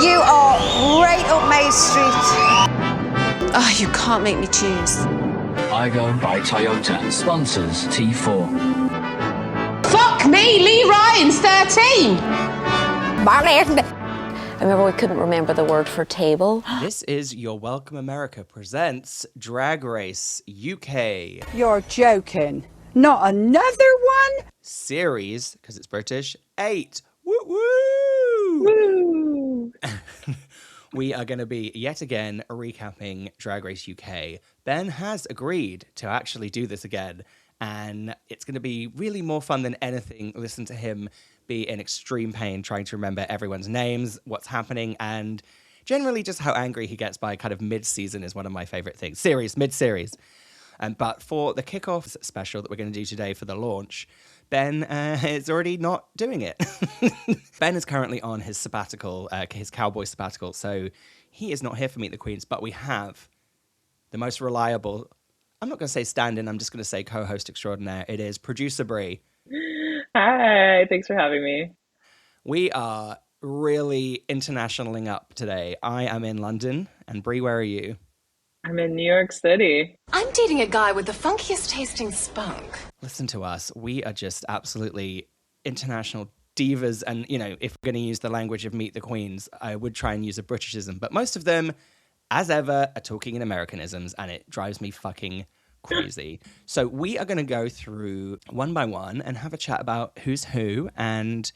You are right up my street. Oh, you can't make me choose. Igo by Toyota sponsors T4. Fuck me, Lee Ryan's 13! I remember we couldn't remember the word for table. This is Your Welcome America presents Drag Race UK. You're joking. Not another one? Series, because it's British, 8. Woo woo! Woo! We are going to be yet again recapping Drag Race UK. Ben has agreed to actually do this again, and it's going to be really more fun than anything. Listen to him be in extreme pain trying to remember everyone's names, what's happening, and generally just how angry he gets by kind of mid-season is one of my favorite things. Mid-series. But for the kickoff special that we're going to do today for the launch, Ben is already not doing it. Ben is currently on his sabbatical, his cowboy sabbatical, so he is not here for Meet the Queens, but we have the most reliable, I'm not going to say stand-in, I'm just going to say co-host extraordinaire. It is producer Brie. Hi, thanks for having me. We are really internationaling up today. I am in London, and Brie, where are you? I'm in New York City. I'm dating a guy with the funkiest tasting spunk. Listen to us. We are just absolutely international divas. And, you know, if we're going to use the language of Meet the Queens, I would try and use a Britishism. But most of them, as ever, are talking in Americanisms, and it drives me fucking crazy. So we are going to go through one by one and have a chat about who's who and,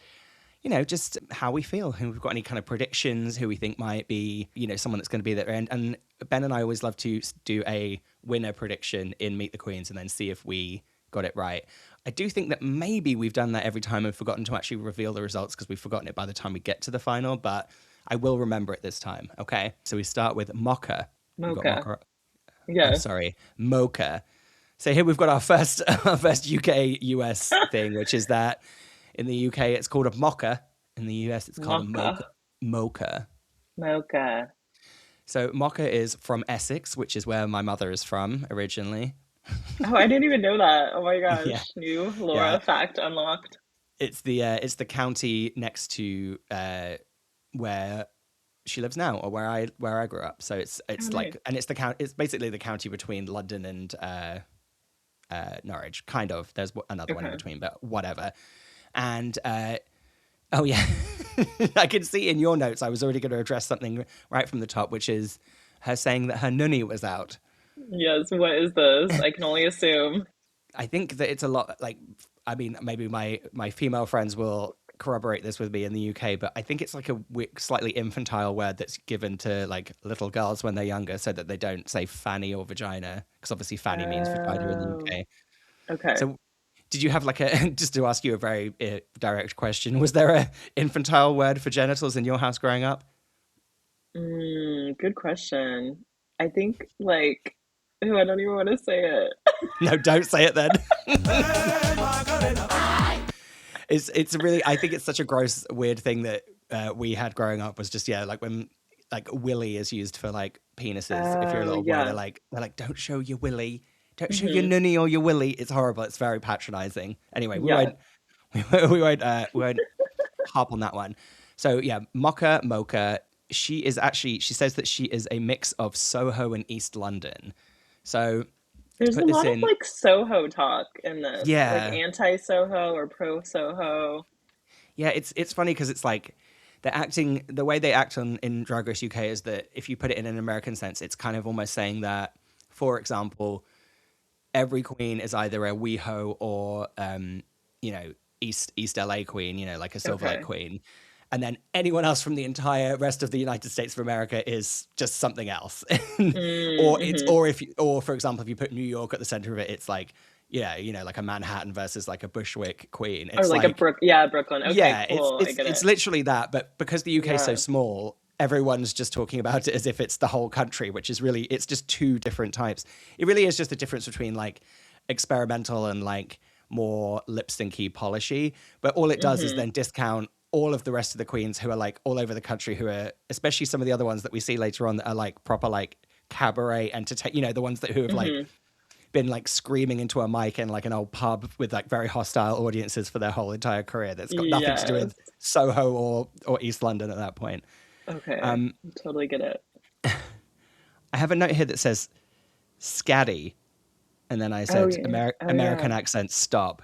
you know, just how we feel, who we've got any kind of predictions, who we think might be, you know, someone that's going to be there. And Ben and I always love to do a winner prediction in Meet the Queens and then see if we got it right. I do think that maybe we've done that every time and forgotten to actually reveal the results because we've forgotten it by the time we get to the final, but I will remember it this time, okay? So we start with Mocha. Mocha. Yeah. Oh, sorry, Mocha. So here we've got our first UK-US thing, which is that in the UK, it's called a mocha. In the US, it's called a mocha. Mocha. So mocha is from Essex, which is where my mother is from originally. Oh, I didn't even know that. Oh my gosh. Yeah. New Laura fact unlocked. It's the county next to where she lives now, or where I grew up. So it's like, and it's basically the county between London and Norwich, kind of. There's another one in between, but whatever. And oh yeah, I can see in your notes I was already going to address something right from the top, which is her saying that her nunny was out. Yes, what is this? I can only assume. I think that it's a lot, like, I mean, maybe my female friends will corroborate this with me in the UK, but I think it's like a slightly infantile word that's given to like little girls when they're younger so that they don't say fanny or vagina, because obviously fanny means vagina in the UK. Okay. So did you have like just to ask you a very direct question, was there a infantile word for genitals in your house growing up? Good question. I think like, oh, I don't even want to say it. No, don't say it then. It's really, I think it's such a gross, weird thing that we had growing up was just, like when like willy is used for like penises. If you're a little boy, they're like, don't show your willy. Don't show your nunny or your willy. It's horrible. It's very patronizing. Anyway, we won't harp on that one. So yeah, Mocha. She says that she is a mix of Soho and East London. So there's a lot of like Soho talk in this. Yeah. Like anti-Soho or pro-Soho. Yeah, it's funny because it's like the way they act in Drag Race UK is that if you put it in an American sense, it's kind of almost saying that, for example, every queen is either a WeHo or, East LA queen, like a Silverlight queen. And then anyone else from the entire rest of the United States of America is just something else. Or for example, if you put New York at the center of it, it's like, like a Manhattan versus like a Bushwick queen. It's or like a Brooklyn. Okay, yeah, cool. it's literally that. But because the UK is so small, everyone's just talking about it as if it's the whole country, which is really, it's just two different types. It really is just the difference between like experimental and like more lip syncy polishy. But all it does is then discount all of the rest of the queens who are like all over the country, who are, especially some of the other ones that we see later on that are like proper like cabaret entertain, the ones who have like been like screaming into a mic in like an old pub with like very hostile audiences for their whole entire career. That's got nothing to do with Soho or East London at that point. Okay. Totally get it. I have a note here that says scatty, and then I Oh said yeah. Oh American yeah. accent stop.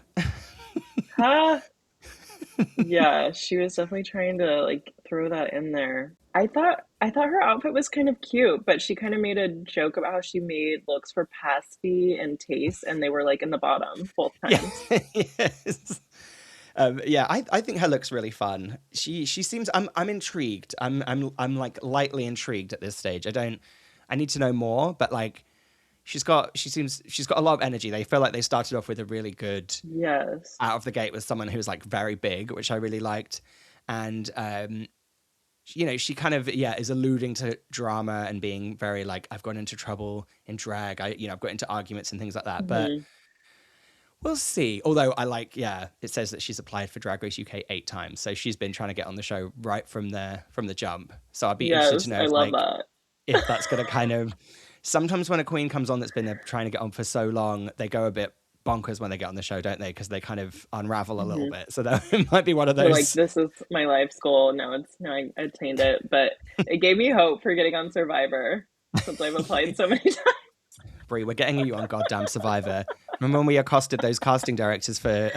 Huh? Yeah, she was definitely trying to like throw that in there. I thought her outfit was kind of cute, but she kind of made a joke about how she made looks for pasty and taste, and they were like in the bottom both Yeah, times. yes. Yeah, I think her looks really fun. She seems I'm intrigued. I'm like lightly intrigued at this stage. I need to know more, but like she's got a lot of energy. They feel like they started off with a really good Yes. out of the gate with someone who's like very big, which I really liked. And you know, she kind of is alluding to drama and being very like, I've gone into trouble in drag. I've got into arguments and things like that. But Hmm. we'll see. Although it says that she's applied for Drag Race UK 8 times, so she's been trying to get on the show right from the jump. So I'd be interested to Yes, know I love that. if that's going to kind of. Sometimes when a queen comes on that's been trying to get on for so long, they go a bit bonkers when they get on the show, don't they? Because they kind of unravel a little Hmm. bit. So that it might be one of They're like, those. this is my life's goal. Now I attained it. But it gave me hope for getting on Survivor since I've applied so many times. Brie, we're getting you on goddamn Survivor. Remember when we accosted those casting directors for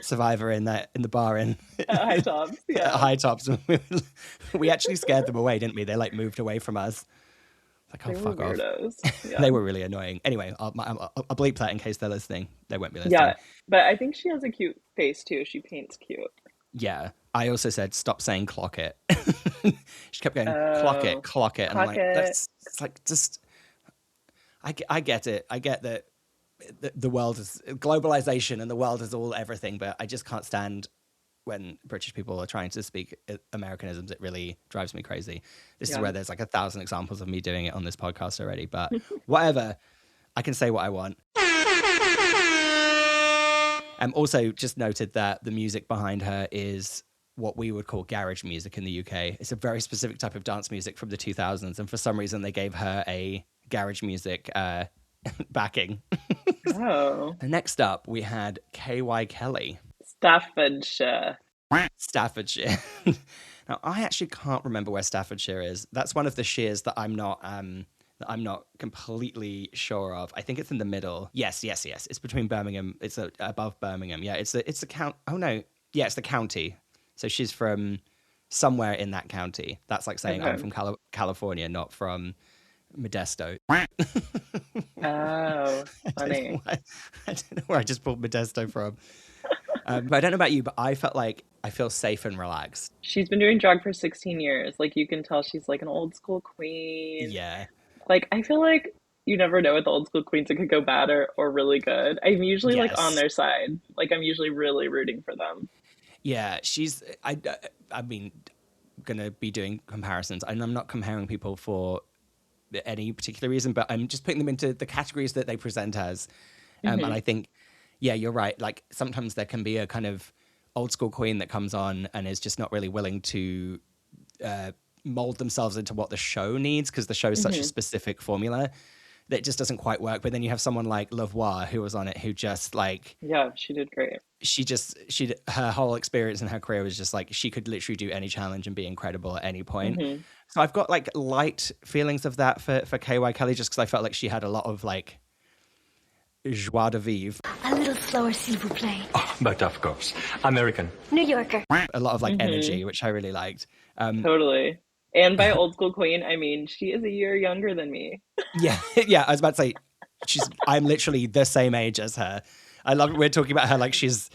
Survivor in the bar in At High Tops. at Yeah. High Tops? We actually scared them away, didn't we? They like moved away from us. Like, oh, They were fuck off. weirdos. Yeah. They were really annoying. Anyway, I'll bleep that in case they're listening. They won't be Yeah. listening. But I think she has a cute face too. She paints cute. Yeah. I also said, stop saying clock it. She kept going, Oh, clock it. And I'm clock like, it. it's like, just, I get it. I get that the world is globalization and the world is all everything, but I just can't stand when British people are trying to speak Americanisms. It really drives me crazy. This is Yeah. where there's like 1,000 examples of me doing it on this podcast already, but whatever. I can say what I want. Also, just noted that the music behind her is what we would call garage music in the UK. It's a very specific type of dance music from the 2000s, and for some reason they gave her a garage music backing. Oh. And next up, we had KY Kelly. Staffordshire. Staffordshire. Now, I actually can't remember where Staffordshire is. That's one of the shears that I'm not completely sure of. I think it's in the middle. Yes. It's between Birmingham. It's above Birmingham. Yeah, it's the count. Oh no, yeah, it's the county. So she's from somewhere in that county. That's like saying I'm Okay. from California, not from Modesto. Oh, funny. I don't know where I just pulled Modesto from. But I don't know about you, but I felt like I feel safe and relaxed. She's been doing drag for 16 years. Like you can tell she's like an old school queen. Yeah. Like I feel like you never know with the old school queens. It could go bad or really good. I'm usually like on Yes. their side. Like I'm usually really rooting for them. Yeah. I mean, gonna be doing comparisons, and I'm not comparing people for any particular reason, but I'm just putting them into the categories that they present as. And I think, yeah, you're right. Like sometimes there can be a kind of old school queen that comes on and is just not really willing to mold themselves into what the show needs, because the show is such a specific formula that it just doesn't quite work. But then you have someone like Lavoie who was on it, who just like, Yeah, she did great. her whole experience in her career was just like, she could literally do any challenge and be incredible at any point. Hmm. So I've got like light feelings of that for KY Kelly, just because I felt like she had a lot of like joie de vivre, A little slower, s'il vous plaît. But of course, American. New Yorker. a lot of like energy, which I really liked. Totally. And by old school queen, I mean she is a year younger than me. Yeah, yeah. I was about to say, I'm literally the same age as her. I love it. We're talking about her like she's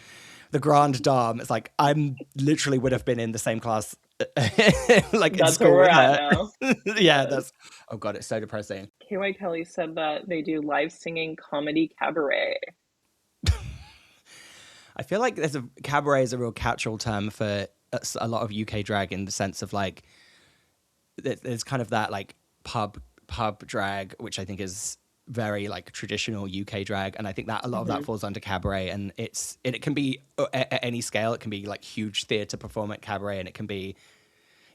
the grande dame. It's like I'm literally would have been in the same class, like in That's school where we're with at her. now. Yeah, Yes. that's. Oh god, it's so depressing. KY Kelly said that they do live singing comedy cabaret. I feel like cabaret is a real catch-all term for a lot of UK drag, in the sense of like there's kind of that like pub drag, which I think is very like traditional UK drag, and I think that a lot of that falls under cabaret, and it can be at any scale. It can be like huge theatre perform at cabaret, and it can be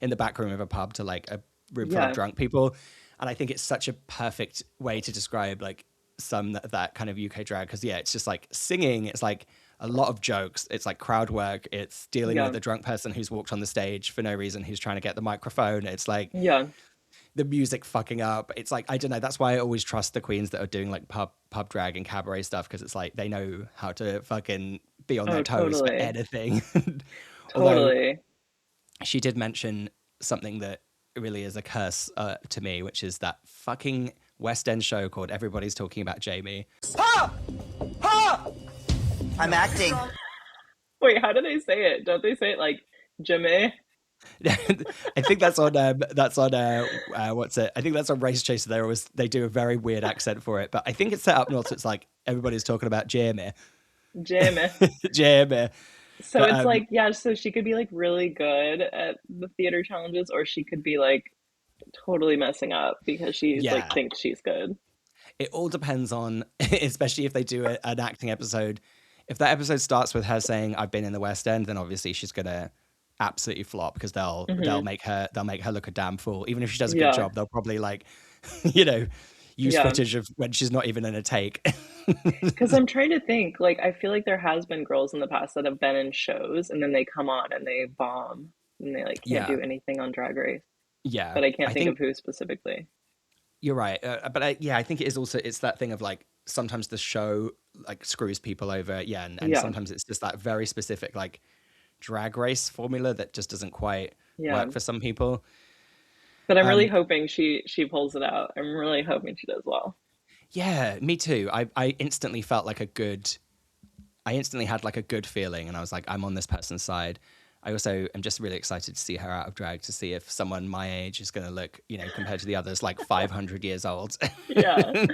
in the back room of a pub to like a room full Yeah. of drunk people. And I think it's such a perfect way to describe like that kind of UK drag, because yeah, it's just like singing. It's like a lot of jokes. It's like crowd work. It's dealing Yeah. with a drunk person who's walked on the stage for no reason, who's trying to get the microphone. It's like Yeah. the music fucking up. It's like, I don't know. That's why I always trust the queens that are doing like pub drag and cabaret stuff, because it's like they know how to fucking be on their toes for Totally. anything. Although Totally. she did mention something that really is a curse to me, which is that fucking West End show called Everybody's Talking About Jamie. I'm acting. Wait, how do they say it? Don't they say it like Jimmy? I think that's on what's it? I think that's on Race Chaser. They do a very weird accent for it, but I think it's set up north. So it's like everybody's talking about Jamie. Jamie. Jamie. So But, it's like, yeah, so she could be like really good at the theater challenges, or she could be like totally messing up because she's Yeah. like thinks she's good. It all depends on, especially if they do an acting episode. If that episode starts with her saying "I've been in the West End," then obviously she's gonna absolutely flop, because they'll make her look a damn fool. Even if she does a good Yeah. job, they'll probably like, use Yeah. footage of when she's not even in a take. Because I'm trying to think, like, I feel like there has been girls in the past that have been in shows and then they come on and they bomb and they like can't Yeah. do anything on Drag Race. Yeah, But I can't think think of who specifically. you're right. But I think it is also, it's that thing of like, sometimes the show like screws people over. Yeah. And Yeah. sometimes it's just that very specific like Drag Race formula that just doesn't quite Yeah. work for some people. But I'm really hoping she pulls it out. I'm really hoping she does well. Yeah, me too. I instantly felt like I instantly had like a good feeling, and I was like, I'm on this person's side. I also am just really excited to see her out of drag, to see if someone my age is going to look, compared to the others, like 500 years old. Yeah.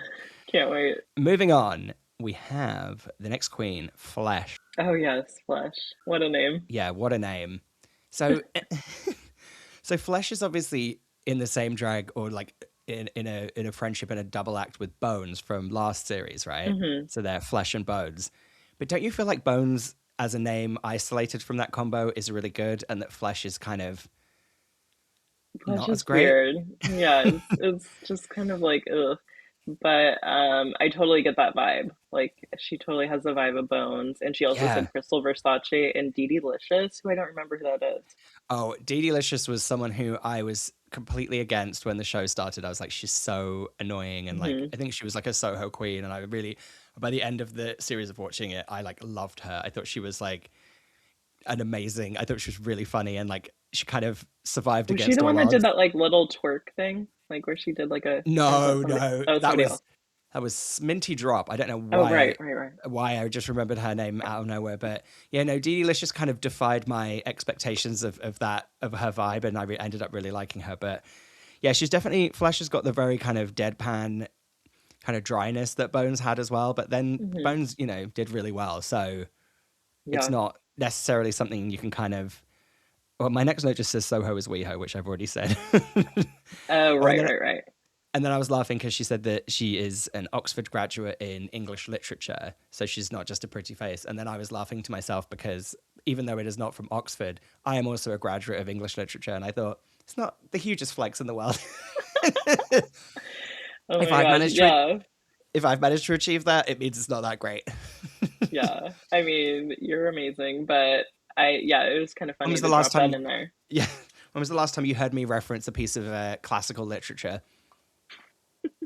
Can't wait. Moving on, we have the next queen, Flesh. Oh yes, Flesh. What a name. Yeah, what a name. So, so Flesh is obviously in the same drag, or like in a friendship and a double act with Bones from last series, right? Mm-hmm. So they're Flesh and Bones. But don't you feel like Bones as a name isolated from that combo is really good, and that Flesh is kind of Flesh not is as great? weird. Yeah, it's just kind of like ugh. But I totally get that vibe. Like she totally has the vibe of Bones, and she also Yeah. said Crystal Versace and Dee Dee Licious, who I don't remember who that is. Oh, Dee Dee Licious was someone who I was completely against when the show started. I was like, she's so annoying, and like I think she was like a Soho queen, and I really, by the end of the series of watching it, I like loved her. I thought she was like an amazing. I thought she was really funny, and like she kind of survived Was against she the all one that did odds. that like little twerk thing, like where she did like a? No, somebody- no, that was that somebody was else. that was Minty Drop. I don't know Oh why. right. Why I just remembered her name out of nowhere, but yeah, no, Dee Dee Licious kind of defied my expectations of her vibe, and I ended up really liking her. But yeah, she's definitely, Flesh has got the very kind of deadpan kind of dryness that Bones had as well. But then Bones, did really well, so it's Yeah. not necessarily something you can kind of. Well, my next note just says Soho is WeHo, which I've already said. Oh then- right. And then I was laughing because she said that she is an Oxford graduate in English literature, so she's not just a pretty face. And then I was laughing to myself because even though it is not from Oxford, I am also a graduate of English literature, and I thought it's not the hugest flex in the world. Oh If my I've gosh, managed to- yeah. If I've managed to achieve that, it means it's not that great. Yeah. I mean, you're amazing, but it was kind of funny was to the last drop time- that in there. Yeah. When was the last time you heard me reference a piece of classical literature?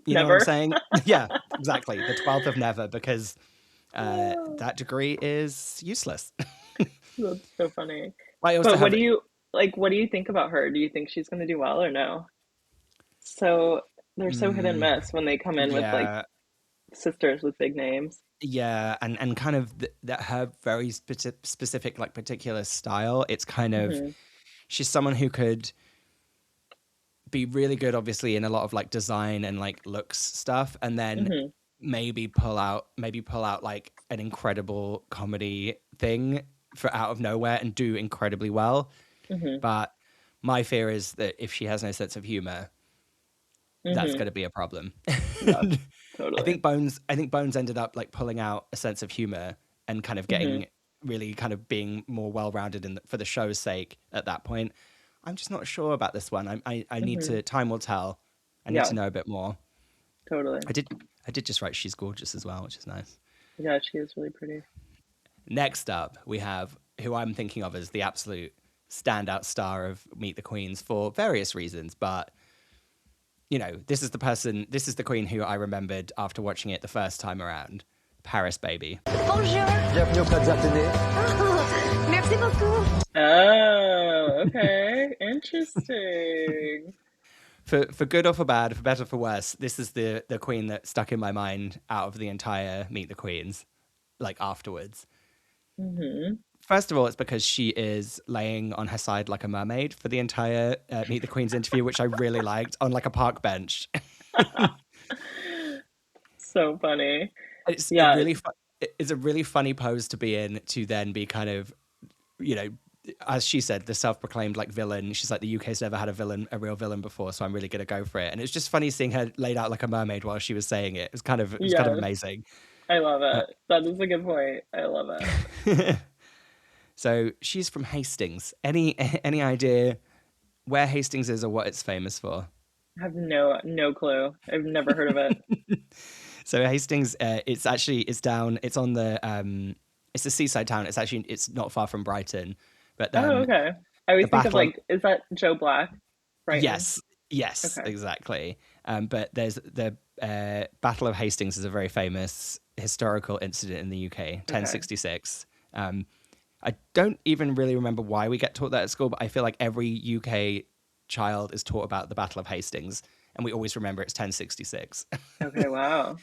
You know what I'm Never. saying? Yeah, exactly. The 12th of never, because that degree is useless. That's so funny. I also But have what do you think about her? Do you think she's going to do well or no? So they're so hit and miss when they come in with like sisters with big names. Yeah, and kind of that her very specific, like particular style. It's kind of, she's someone who could be really good, obviously, in a lot of like design and like looks stuff, and then maybe pull out like an incredible comedy thing for out of nowhere and do incredibly well. But my fear is that if she has no sense of humor, that's going to be a problem. Yeah, totally. I think Bones ended up like pulling out a sense of humor and kind of getting really kind of being more well-rounded for the show's sake at that point. I'm just not sure about this one. I need to, time will tell. I need to know a bit more. Totally. I did just write she's gorgeous as well, which is nice. Yeah, she is really pretty. Next up, we have who I'm thinking of as the absolute standout star of Meet the Queens for various reasons, but this is the queen who I remembered after watching it the first time around. Paris, baby. Bonjour. Bienvenue au Plaza Athénée. Oh, merci beaucoup. Oh, okay. Interesting. For good or for bad, for better or for worse, this is the queen that stuck in my mind out of the entire Meet the Queens, like afterwards. Mm-hmm. First of all, it's because she is laying on her side like a mermaid for the entire Meet the Queens interview, which I really liked, on like a park bench. So funny. It's a really funny pose to be in, to then be kind of, as she said, the self-proclaimed like villain. She's like, the UK's never had a real villain before, so I'm really gonna go for it. And it's just funny seeing her laid out like a mermaid while she was saying it. It was kind of amazing. I love it. That is a good point. I love it. So she's from Hastings. Any idea where Hastings is or what it's famous for? I have no clue. I've never heard of it. So Hastings, it's on the it's a seaside town. It's not far from Brighton. But okay. I always think of is that Joe Black? Right. Yes, okay. Exactly. But there's the Battle of Hastings is a very famous historical incident in the UK, 1066. I don't even really remember why we get taught that at school, but I feel like every UK child is taught about the Battle of Hastings, and we always remember it's 1066. Okay, wow.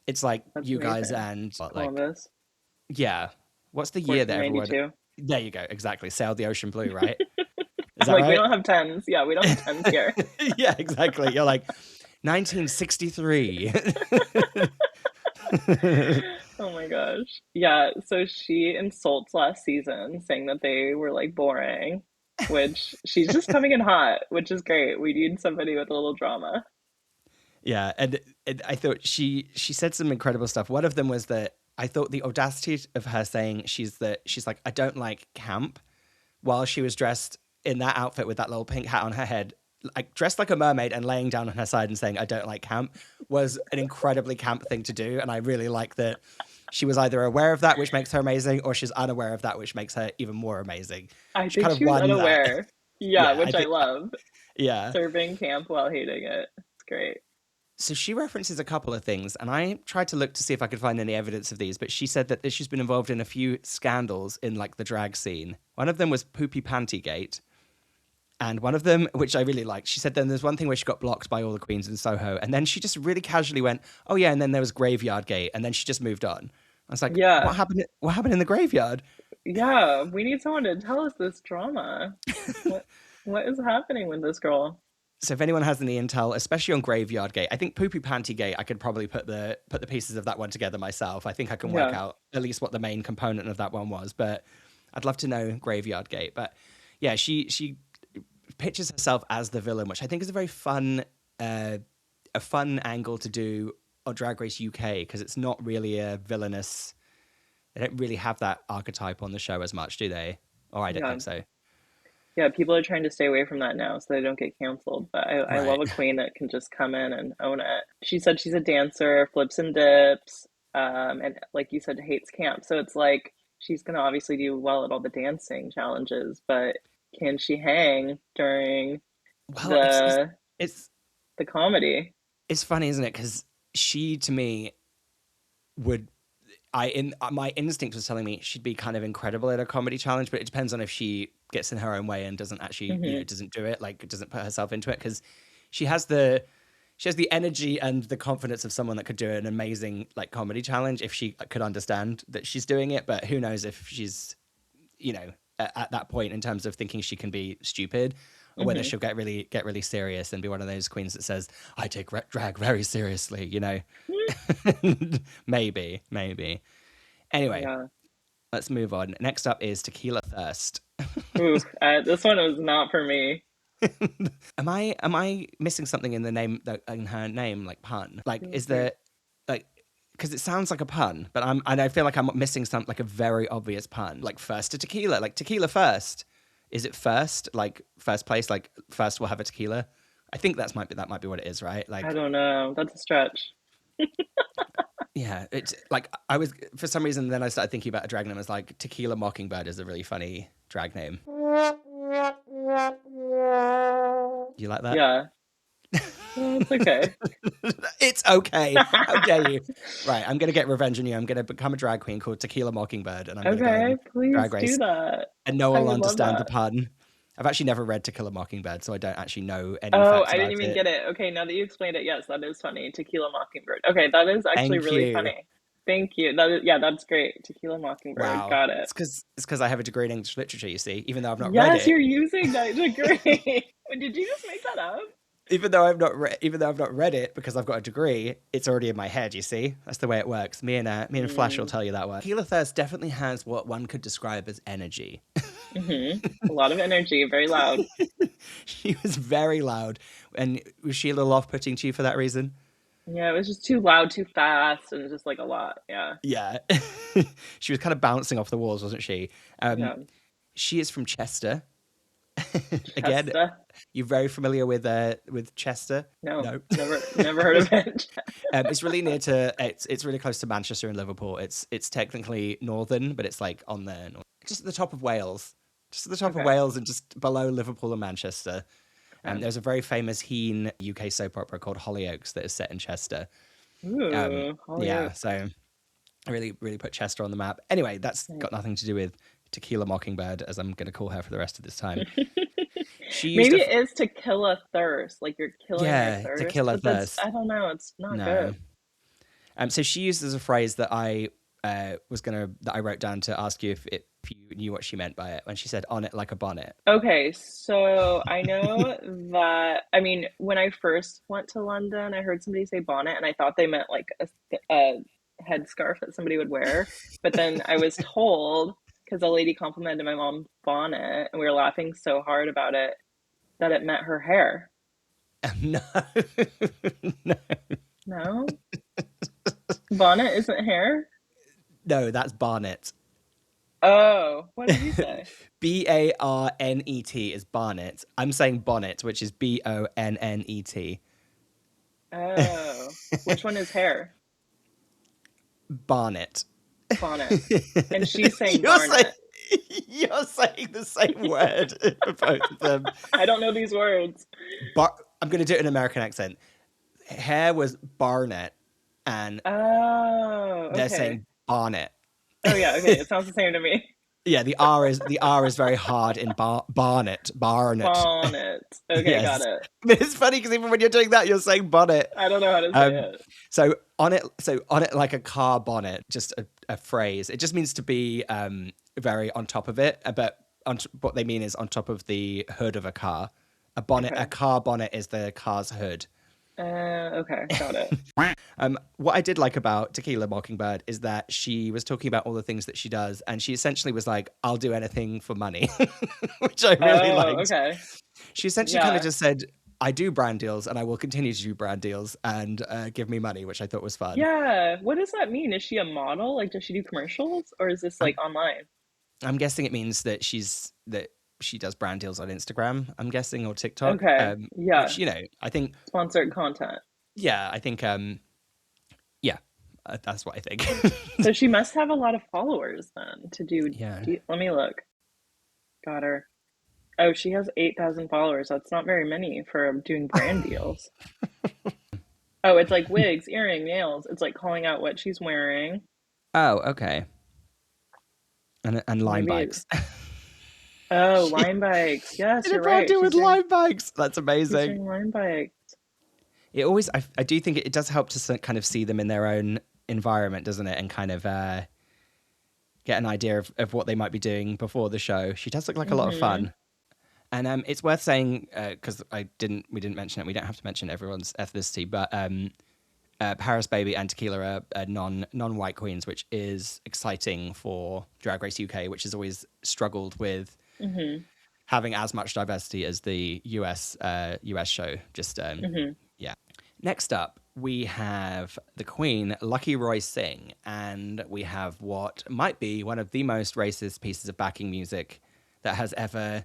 It's like that's you amazing. Guys and Columbus. Yeah. What's the year that everyone? There you go. Exactly. Sailed the ocean blue, right? Is that like, right? we don't have tens. Yeah, we don't have tens here. Yeah, exactly. You're like 1963. Oh my gosh. Yeah, so she insults last season, saying that they were like boring, which she's just coming in hot, which is great. We need somebody with a little drama. Yeah, and I thought she said some incredible stuff. One of them was that I thought the audacity of her saying she's like, I don't like camp, while she was dressed in that outfit with that little pink hat on her head, like dressed like a mermaid and laying down on her side and saying, I don't like camp, was an incredibly camp thing to do. And I really like that she was either aware of that, which makes her amazing, or she's unaware of that, which makes her even more amazing. I think she was unaware. Yeah, which I love. Yeah. Serving camp while hating it. It's great. So she references a couple of things, and I tried to look to see if I could find any evidence of these, but she said that she's been involved in a few scandals in like the drag scene. One of them was Poopy Panty Gate. And one of them, which I really liked, she said then there's one thing where she got blocked by all the queens in Soho. And then she just really casually went, oh yeah, and then there was Graveyard Gate. And then she just moved on. I was like, yeah. What happened in the graveyard? Yeah, we need someone to tell us this drama. What is happening with this girl? So if anyone has any intel, especially on Graveyard Gate, I think Poopy Panty Gate, I could probably put the pieces of that one together myself. I think I can work out at least what the main component of that one was. But I'd love to know Graveyard Gate. But yeah, she pictures herself as the villain, which I think is a very fun angle to do on Drag Race UK, because it's not really a villainous. They don't really have that archetype on the show as much, do they? Or I don't think so. Yeah, people are trying to stay away from that now so they don't get canceled. But I love a queen that can just come in and own it. She said she's a dancer, flips and dips, and like you said, hates camp. So it's like she's going to obviously do well at all the dancing challenges, but can she hang during the comedy? It's funny, isn't it? Because she, to me, my instinct was telling me she'd be kind of incredible at a comedy challenge, but it depends on if she gets in her own way and doesn't actually, doesn't do it, like doesn't put herself into it, because she has the energy and the confidence of someone that could do an amazing like comedy challenge if she could understand that she's doing it. But who knows if she's, at that point in terms of thinking she can be stupid, or whether she'll get really serious and be one of those queens that says, I take drag very seriously, maybe. Anyway, let's move on. Next up is Tequila Thirst. Ooh, this one was not for me. Am I missing something in the name, in her name, like pun? Like, is there, like, because it sounds like a pun, but I feel like I'm missing something, like a very obvious pun, like first to tequila, like tequila first. Is it first, like first place, like first we'll have a tequila? I think that might be what it is, right? Like, I don't know. That's a stretch. Yeah, it's like I was for some reason. Then I started thinking about a drag name as like Tequila Mockingbird is a really funny drag name. Do you like that? Yeah. Well, it's okay. It's okay. How dare you? Right, I'm gonna get revenge on you. I'm gonna become a drag queen called Tequila Mockingbird, and I'm gonna go Okay, on please Drag do Race, that. and no I one will would love understand the that. pun. I've actually never read To Kill a Mockingbird, so I don't actually know any Oh, facts I didn't about even it. get it. Okay, now that you explained it, yes, that is funny. Tequila Mockingbird. Okay, that is actually Thank really you. funny. Thank you. That is, yeah, that's great. Tequila Mockingbird. Wow, Got it. it's because I have a degree in English literature. You see, even though I've not read Yes, it, you're using that degree. Did you just make that up? even though I've not read it because I've got a degree, it's already in my head. You see, that's the way it works. Me and Flash will tell you that one. Tequila Thirst definitely has what one could describe as energy. A lot of energy, very loud. She was very loud, and was she a little off-putting to you for that reason? Yeah, it was just too loud, too fast, and just like a lot. Yeah. Yeah, she was kind of bouncing off the walls, wasn't she? Yeah. She is from Chester. Again, Chester? you're very familiar with Chester? No, never heard of it. It's really near to it's really close to Manchester and Liverpool. It's technically northern, but it's like on the just at the top of Wales, just at the top of Okay. Wales and just below Liverpool and Manchester. Okay. There's a very famous Heen UK soap opera called Hollyoaks that is set in Chester. Ooh, Yeah, Hollyoaks. so I really put Chester on the map. Anyway, that's got nothing to do with Tequila Mockingbird, as I'm going to call her for the rest of this time. She used Maybe it is to kill a thirst, like you're killing Yeah, your to thirst. kill a But that's, thirst. I don't know, it's not No. good. So she uses a phrase that I wrote down to ask you if you knew what she meant by it when she said "on it like a bonnet." Okay, so I know that, I mean, when I first went to London, I heard somebody say bonnet, and I thought they meant like a headscarf that somebody would wear. But then I was told, because a lady complimented my mom's bonnet, and we were laughing so hard about it, that it meant her hair. No, no, No? Bonnet isn't hair? no, that's Barnet. Oh, what did you say? Barnet is Barnet. I'm saying bonnet, which is Bonnet. Oh, which one is hair? Barnet. Bonnet. And she's saying You're barnet. You're saying the same word for both of them. I don't know these words. I'm going to do it in an American accent. Hair was Barnet, and Oh, they're okay. saying Barnet. Oh yeah, okay. It sounds the same to me. Yeah, the R is very hard in Barnet. Bonnet. Okay, Yes. got it. But it's funny because even when you're doing that, you're saying bonnet. I don't know how to say it. So on it like a car bonnet, just a phrase. It just means to be very on top of it. But what they mean is on top of the hood of a car. A bonnet, Okay. a car bonnet is the car's hood. Okay, got it. What I did like about Tequila Mockingbird is that she was talking about all the things that she does, and she essentially was like, "I'll do anything for money," which I really liked. Okay. She essentially kind Yeah. of just said, "I do brand deals, and I will continue to do brand deals, and give me money," which I thought was fun. Yeah. What does that mean? Is she a model? Like, does she do commercials, or is this like online? I'm guessing it means that she does brand deals on Instagram. I'm guessing, or TikTok. Okay. Yeah. Which, I think. Sponsored content. Yeah, I think. Yeah, that's what I think. So she must have a lot of followers then to do. Yeah. Let me look. Got her. Oh, she has 8,000 followers. That's not very many for doing brand deals. Oh, it's like wigs, earring, nails. It's like calling out what she's wearing. Oh, okay. And Lime Maybe bikes. Oh, Lime bikes. Yes, Did a you're brand right. deal with She's doing- Lime bikes. That's she's amazing. doing Lime bikes. It always, I do think it does help to kind of see them in their own environment, doesn't it? And kind of get an idea of what they might be doing before the show. She does look like a lot of fun. And it's worth saying, because we didn't mention it, we don't have to mention everyone's ethnicity, but Paris Baby and Tequila are non-white queens, which is exciting for Drag Race UK, which has always struggled with having as much diversity as the US show. Just yeah. Next up, we have the Queen, Lucky Roy Singh, and we have what might be one of the most racist pieces of backing music that has ever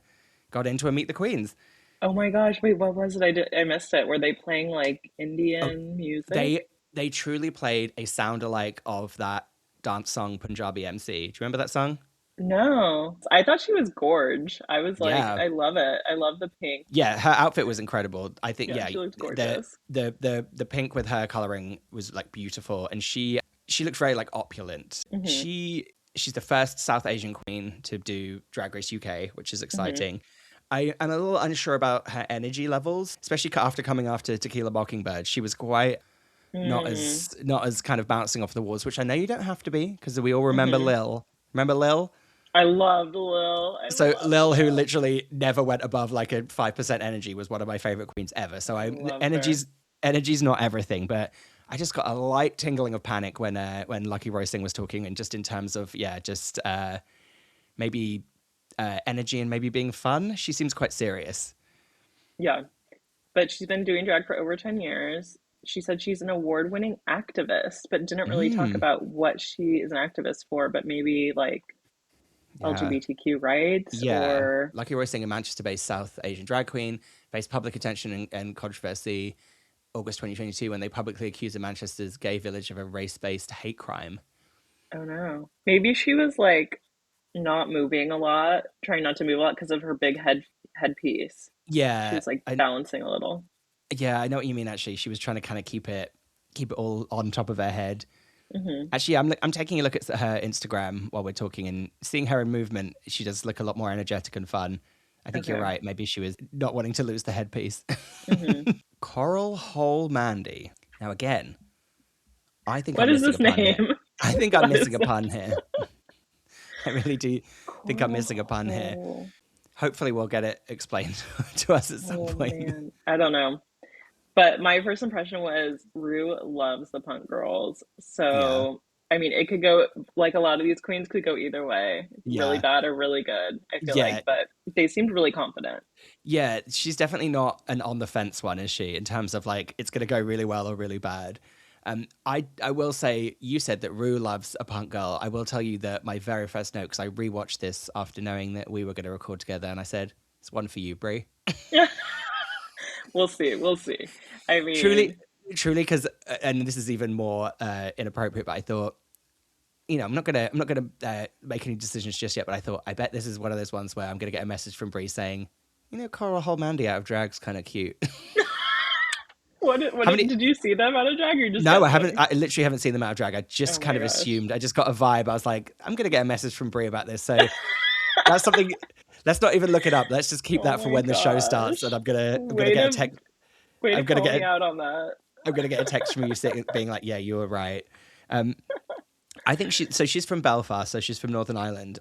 got into a Meet the Queens. Oh my gosh, wait, what was it? I missed it. Were they playing like Indian music? they truly played a sound-alike of that dance song Punjabi MC. Do you remember that song? No, I thought she was gorge. I was like, Yeah. I love it. I love the pink. Yeah, her outfit was incredible. I think Yeah, she looked the gorgeous. the pink with her coloring was like beautiful, and she looks very like opulent. Mm-hmm. She's the first South Asian queen to do Drag Race UK, which is Mm-hmm. exciting. I'm a little unsure about her energy levels, especially after coming after Tequila Mockingbird. She was quite not as kind of bouncing off the walls, which I know you don't have to be, because we all remember Lil. Remember Lil? I loved Lil. So Lil, who literally never went above like a 5% energy, was one of my favorite queens ever. So love energy's not everything, but I just got a light tingling of panic when Lucky Rose Singh was talking, and just in terms of maybe energy and maybe being fun. She seems quite serious. Yeah, but she's been doing drag for over 10 years. She said she's an award-winning activist, but didn't really talk about what she is an activist for, but maybe like LGBTQ rights or... Lucky Rose Singh, a Manchester-based South Asian drag queen, faced public attention and controversy August 2022 when they publicly accused Manchester's gay village of a race-based hate crime. Oh no. Maybe she was like not moving a lot, trying not to move a lot because of her big headpiece. Yeah. She was like balancing a little. Yeah, I know what you mean, actually. She was trying to kind of keep it all on top of her head. Mm-hmm. Actually, I'm taking a look at her Instagram while we're talking, and seeing her in movement, she does look a lot more energetic and fun. I think you're right. Maybe she was not wanting to lose the headpiece. Mm-hmm. Coral Hole Mandy. Now, again, I think what I'm is missing this a pun name? here. I think I'm missing a pun here. I really do think I'm missing a pun here. Hopefully, we'll get it explained to us at some point. Man. I don't know. But my first impression was Rue loves the punk girls. So, I mean, it could go, like a lot of these queens could go either way. Really bad or really good, I feel like. But they seemed really confident. Yeah, she's definitely not an on the fence one, is she? In terms of like, it's going to go really well or really bad. I will say, you said that Rue loves a punk girl. I will tell you that my very first note, because I rewatched this after knowing that we were going to record together, and I said, it's one for you, Brie. We'll see. I mean, truly, because, and this is even more inappropriate, but I thought, I'm not gonna make any decisions just yet. But I thought, I bet this is one of those ones where I'm gonna get a message from Brie saying, Coral Hole Mandy out of drag's kind of cute. Did you see them out of drag? Or just no, I haven't. I literally haven't seen them out of drag. I just kind of assumed. I just got a vibe. I was like, I'm gonna get a message from Brie about this. So that's something. Let's not even look it up. Let's just keep that for when the show starts, and I'm gonna get a text. I'm gonna get out on that. I'm gonna get a text from you being like, "Yeah, you were right." I think she's from Belfast, so she's from Northern Ireland.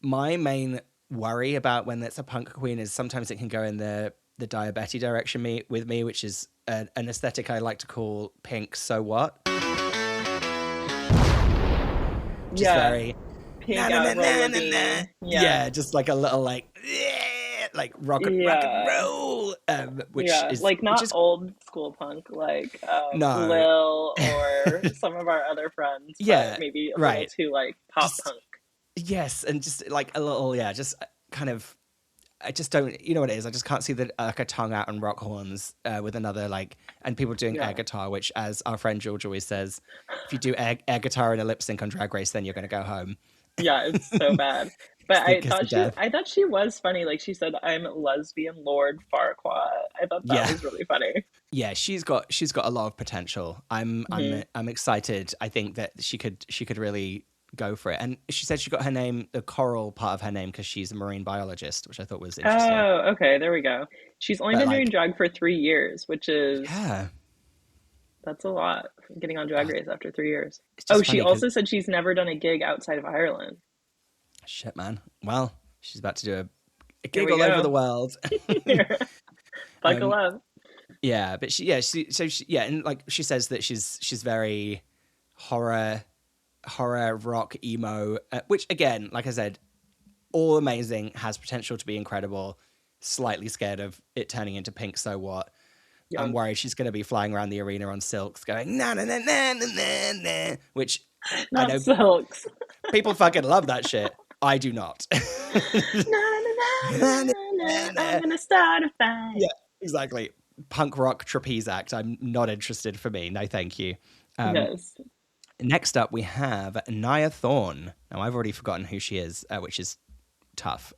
My main worry about when it's a punk queen is sometimes it can go in the diabetes direction with me, which is an aesthetic I like to call pink. So what? Just very. Pink Yeah, just like a little like rock and roll, which is like not old school punk like Lil or some of our other friends. But maybe a little too like pop punk. Yes, and just like a little just kind of. I just don't, you know what it is. I just can't see like a tongue out and rock horns with another and people doing air guitar, which, as our friend George always says, if you do air guitar in a lip sync on Drag Race, then you're going to go home. Yeah, it's so bad. But I thought she was funny. Like she said, "I'm lesbian Lord Farquaad." I thought that was really funny. Yeah, she's got a lot of potential. I'm excited. I think that she could really go for it. And she said she got her name, the coral part of her name, because she's a marine biologist, which I thought was interesting. Oh, okay, there we go. She's only been doing drag for 3 years, which is that's a lot. Getting on Drag Race after 3 years. Oh, she also said she's never done a gig outside of Ireland. Shit, man. Well, she's about to do a gig all over the world. Buckle up. Yeah, but she and like she says that she's very horror rock emo, which again, like I said, all amazing, has potential to be incredible. Slightly scared of it turning into pink. So what? Yeah. I'm worried she's going to be flying around the arena on silks, going na na na na na na na, which not I know silks. People fucking love that shit. I do not. I'm gonna start a fight. Yeah, exactly. punk rock trapeze act. I'm not interested for me. No, thank you. Yes. Next up, we have Nia Thorne. Now, I've already forgotten who she is, which is tough.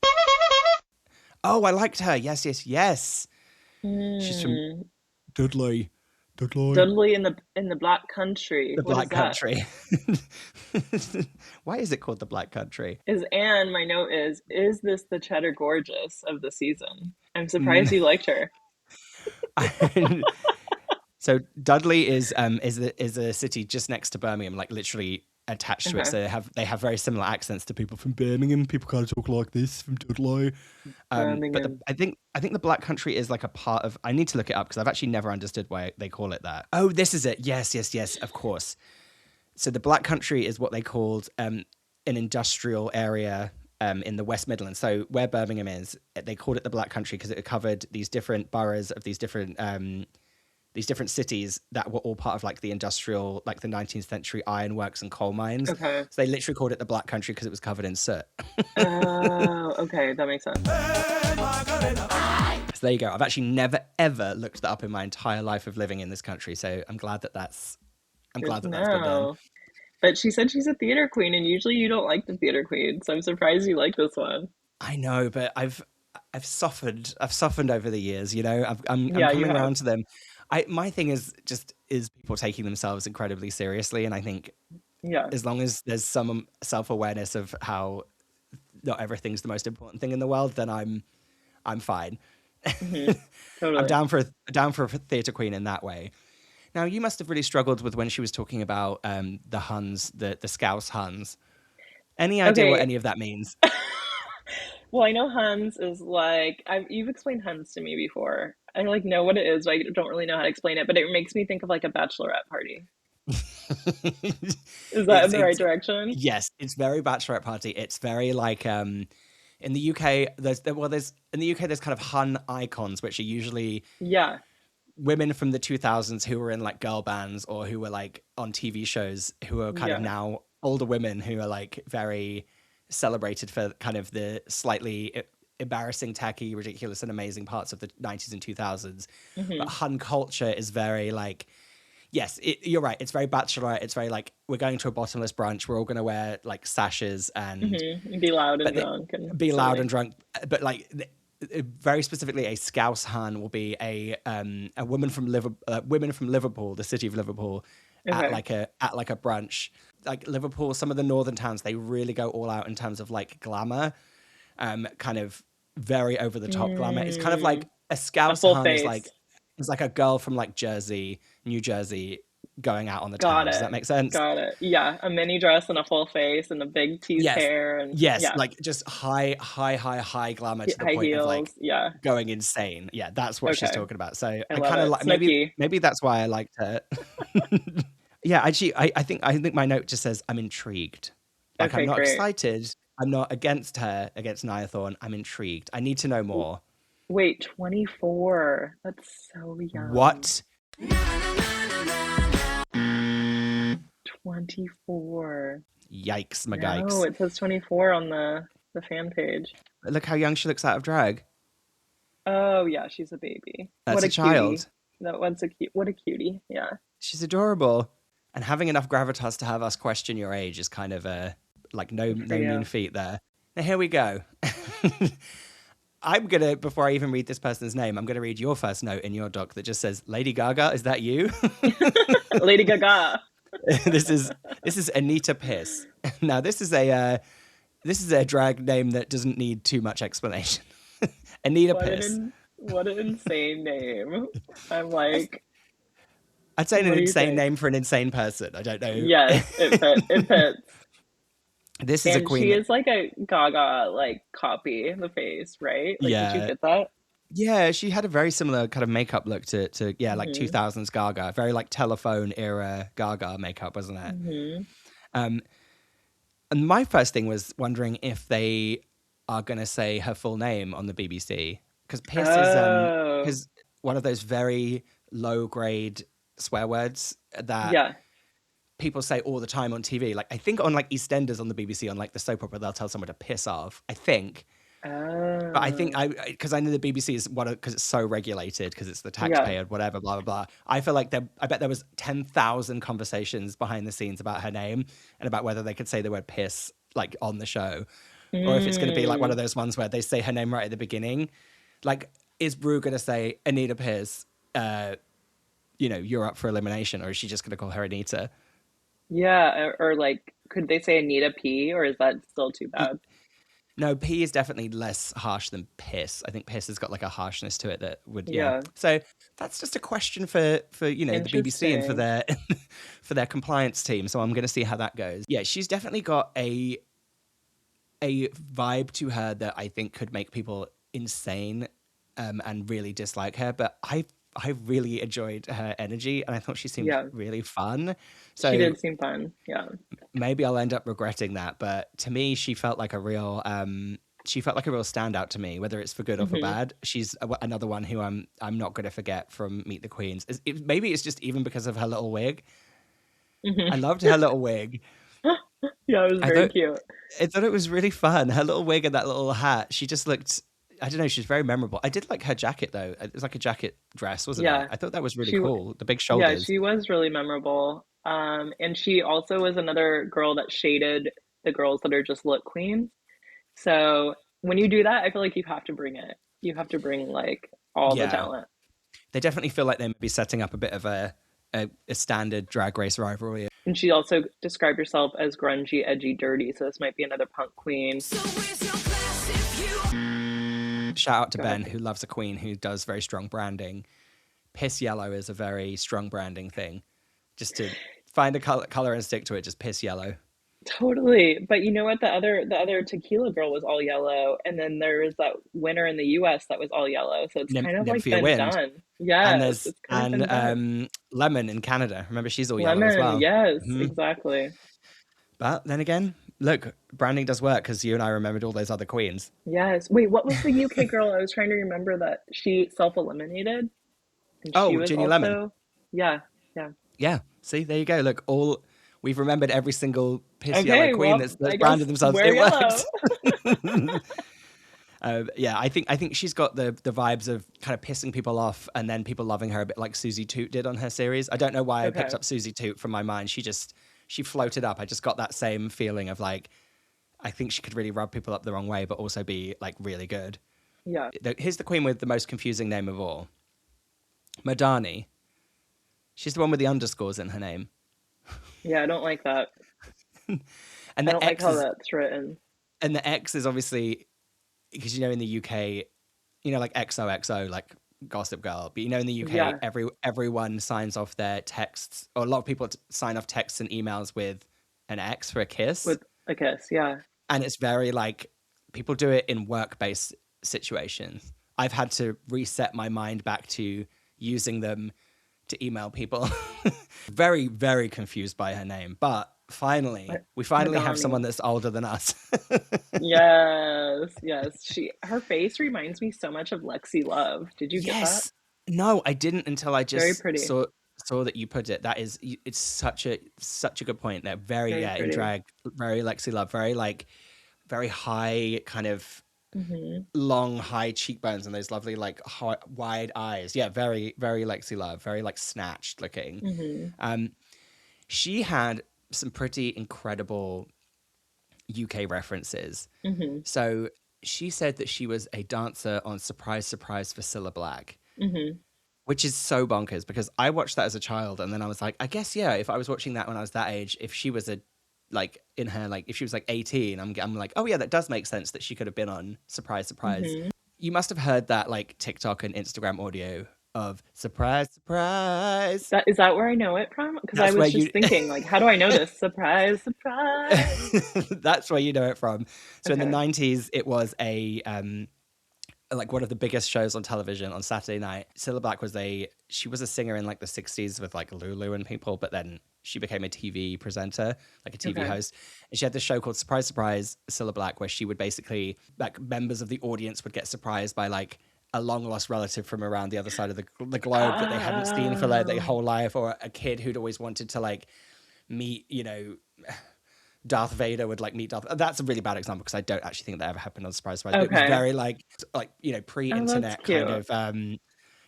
Oh, I liked her. Yes. She's from Dudley. Dudley in the Black Country. The What Black is that? Country. Why is it called the Black Country? My note is this the Cheddar Gorgeous of the season? I'm surprised you liked her. So Dudley is a city just next to Birmingham, like literally attached to it. So they have very similar accents to people from Birmingham. People kind of talk like this from Dudley. But I think the Black Country is like a part of. I need to look it up because I've actually never understood why they call it that. Oh, this is it. Yes, of course. So the Black Country is what they called an industrial area in the West Midlands. So where Birmingham is, they called it the Black Country because it covered these different boroughs of these different cities that were all part of like the industrial, like the 19th century ironworks and coal mines. Okay. So they literally called it the Black Country because it was covered in soot. Oh, okay, that makes sense. So there you go. I've actually never ever looked that up in my entire life of living in this country. So I'm glad that's been done. But she said she's a theater queen, and usually you don't like the theater queen, so I'm surprised you like this one. I know, but I've softened over the years. You know, I'm coming around to them. My thing is people taking themselves incredibly seriously, and I think as long as there's some self-awareness of how not everything's the most important thing in the world, then I'm fine. Mm-hmm. Totally. I'm down for a theatre queen in that way. Now, you must have really struggled with when she was talking about the Huns, the Scouse Huns. Any idea what any of that means? Well, I know Huns is like, you've explained Huns to me before. I like know what it is, but I don't really know how to explain it. But it makes me think of like a bachelorette party. Is that in the right direction? Yes, it's very bachelorette party. It's very like in the UK. There's kind of Hun icons, which are usually women from the 2000s who were in like girl bands or who were like on TV shows who are kind of now older women who are like very celebrated for kind of the slightly embarrassing, tacky, ridiculous, and amazing parts of the 90s and 2000s. Mm-hmm. But Hun culture is very like, yes, you're right. It's very bachelorette. It's very like, we're going to a bottomless brunch. We're all going to wear like sashes and be loud and drunk. Loud and drunk. But like, very specifically, a Scouse Hun will be a woman from Liverpool, the city of Liverpool, at like a brunch. Like Liverpool, some of the northern towns, they really go all out in terms of like glamour, kind of very over the top glamour. It's kind of like a Scouse Hun is like a girl from like New Jersey, going out on the town. Does that make sense? Got it. Yeah, a mini dress and a full face and a big teased hair and like just high glamour to the point heels, of like going insane. Yeah, that's what she's talking about. So I kind of like maybe that's why I liked her. Yeah, actually, I think my note just says I'm intrigued. Like I'm not excited. I'm not against Nia Thorne. I'm intrigued. I need to know more. Wait, 24. That's so young. What? 24. Yikes, my yikes. No, it says 24 on the fan page. Look how young she looks out of drag. Oh, yeah, she's a baby. That's a child. What a cutie. Yeah. She's adorable. And having enough gravitas to have us question your age is kind of no mean feat there. Now, here we go. Before I even read this person's name, I'm going to read your first note in your doc that just says, Lady Gaga, is that you? Lady Gaga. This is Anita Piss. Now, this is a drag name that doesn't need too much explanation. Anita Piss. What an insane name. I'm like... I'd say an insane name for an insane person. I don't know. Yes, it fits. This is a queen. She is like a Gaga like copy in the face, right? Like, did you get that? Yeah, she had a very similar kind of makeup look to like 2000s Gaga, very like telephone era Gaga makeup, wasn't it? Mm-hmm. And my first thing was wondering if they are going to say her full name on the BBC, because Piss is one of those very low grade swear words that people say all the time on TV. Like I think on like EastEnders on the BBC, on like the soap opera, they'll tell someone to piss off. I think. But I think Oh. because I know the BBC is because it's so regulated, because it's the Yeah. taxpayer, whatever, blah blah blah. I feel like I bet there was 10,000 conversations behind the scenes about her name and about whether they could say the word piss like on the show, or if it's going to be like one of Mm. those ones where they say her name right at the beginning. Like, is Rue going to say Anita Pierce? You're up for elimination, or is she just going to call her Anita? Yeah, or like, could they say Anita P, or is that still too Y- bad? No, P is definitely less harsh than piss. I think piss has got like a harshness to it that would, yeah. Yeah. So that's just a question for the BBC and for Interesting. their for their compliance team. So I'm going to see how that goes. Yeah, she's definitely got a vibe to her that I think could make people insane and really dislike her. But I really enjoyed her energy, and I thought she seemed Yeah. really fun. She So did seem fun. Yeah. maybe I'll end up regretting that. But to me, she felt like a real standout to me, whether it's for good or for Hmm. bad. She's another one who I'm not going to forget from Meet the Queens. Maybe it's just even because of her little wig. Hmm. I loved her little wig. Yeah, it was I very thought cute. I thought it was really fun. Her little wig and that little hat. She just looked. I don't know. She's very memorable. I did like her jacket though. It was like a jacket dress, wasn't Yeah. it? I thought that was really She, cool. The big yeah, shoulders. she was really memorable. And she also was another girl that shaded the girls that are just look queens. So when you do that, I feel like you have to bring it. You have to bring like all the Yeah, talent. they definitely feel like they might be setting up a bit of a standard drag race rivalry. And she also described herself as grungy, edgy, dirty. So this might be another punk queen. Shout out to Go Ben, ahead. who loves a queen who does very strong branding. Piss yellow is a very strong branding thing. Just to find a color and stick to it, just piss yellow. Totally. But you know what? The other tequila girl was all yellow, and then there was that winner in the US that was all yellow. So it's kind of like Nymph been Wind. done. And Yes, there's it's kind of been done. Lemon in Canada. Remember, she's all yellow as Lemon, well. yes, Mhm. exactly. But then again, look, branding does work because you and I remembered all those other queens. Yes. Wait, what was the UK girl? I was trying to remember that she self-eliminated and she Oh, was Ginny Lemon. also, yeah, yeah. Yeah. See, there you go. Look, we've remembered every single piss yellow Okay, queen well, that's I branded guess themselves. wear It yellow. works. Yeah, I think she's got the vibes of kind of pissing people off and then people loving her a bit like Susie Toot did on her series. I don't know why I Okay. picked up Susie Toot from my mind. She floated up. I just got that same feeling of like, I think she could really rub people up the wrong way, but also be like really good. Yeah. Here's the queen with the most confusing name of all, Madani. She's the one with the underscores in her name, Yeah, I don't like that. and I the don't like X how is that's written. obviously because in the UK, like XOXO, like Gossip Girl, but in the UK, Yeah. everyone signs off their texts, or a lot of people sign off texts and emails with an X for a kiss, With a kiss, yeah. and it's very like people do it in work-based situations. I've had to reset my mind back to using them to email people. Very, very confused by her name, but we finally have Madani. someone that's older than us. Yes, yes. Her face reminds me so much of Lexi Love. Did you get that? Yes. No, I didn't until I Very just pretty. saw that you put it. It's such a good point there. Very, Very yeah, in pretty. drag, very Lexi Love, very high kind of Hmm. long high cheekbones and those lovely like wide eyes. Yeah, very, very Lexi Love, very like snatched looking. Hmm. She had some pretty incredible UK references. Hmm. So she said that she was a dancer on Surprise Surprise for Cilla Black. Hmm. Which is so bonkers because I watched that as a child and then I was like, I guess, yeah, if I was watching that when I was that age, if she was if she was like 18, I'm like, oh yeah, that does make sense that she could have been on Surprise Surprise. Hmm. You must have heard that like TikTok and Instagram audio of Surprise Surprise. Is that where I know it from? Because I That's where was just thinking, like, how do I know this? Surprise, surprise. That's where you know it from. So in the Okay. 90s, it was a like one of the biggest shows on television on Saturday night. Cilla Black she was a singer in like the 60s with like Lulu and people, but then she became a TV presenter, like a TV Okay. host. And she had this show called Surprise Surprise Cilla Black, where she would basically, like, members of the audience would get surprised by like a long lost relative from around the other side of the globe that they hadn't seen for like their whole life, or a kid who'd always wanted to like meet, Darth Vader would like meet Darth. That's a really bad example because I don't actually think that ever happened on Surprise Surprise. But it was Okay. very like you know, Oh, that's pre-internet kind cute. of